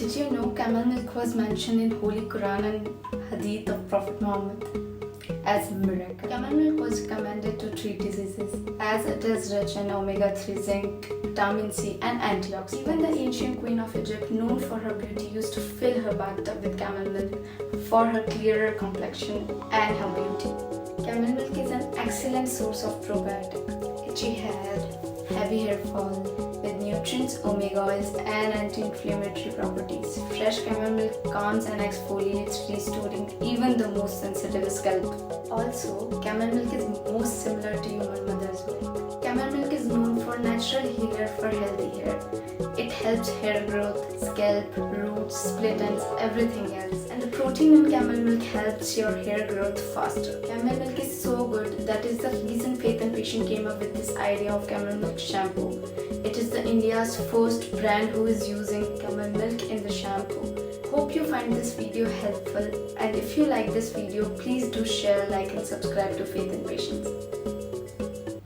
Did you know camel milk was mentioned in Holy Quran and Hadith of Prophet Muhammad as a miracle? Camel milk was recommended to treat diseases as it is rich in omega-3, zinc, vitamin C and antioxidants. Even the ancient queen of Egypt, known for her beauty, used to fill her bathtub with camel milk for her clearer complexion and her beauty. Camel milk is an excellent source of probiotic. Itchy head, heavy hair fall, with nutrients, omega oils and anti-inflammatory properties. Fresh camel milk calms and exfoliates, restoring even the most sensitive scalp. Also, camel milk is most similar to human mother's milk. Camel milk is known for natural healer for healthy hair. It helps hair growth, scalp, roots, split ends, everything else. And the protein in camel milk helps your hair growth faster. Camel milk is so good, that is the reason Faith and Patient came up with this idea of Camel Milk Shampoo. It is the India's first brand who is using camel milk in the shampoo. Hope you find this video helpful, and if you like this video, please do share, like and subscribe to Faith and Patience.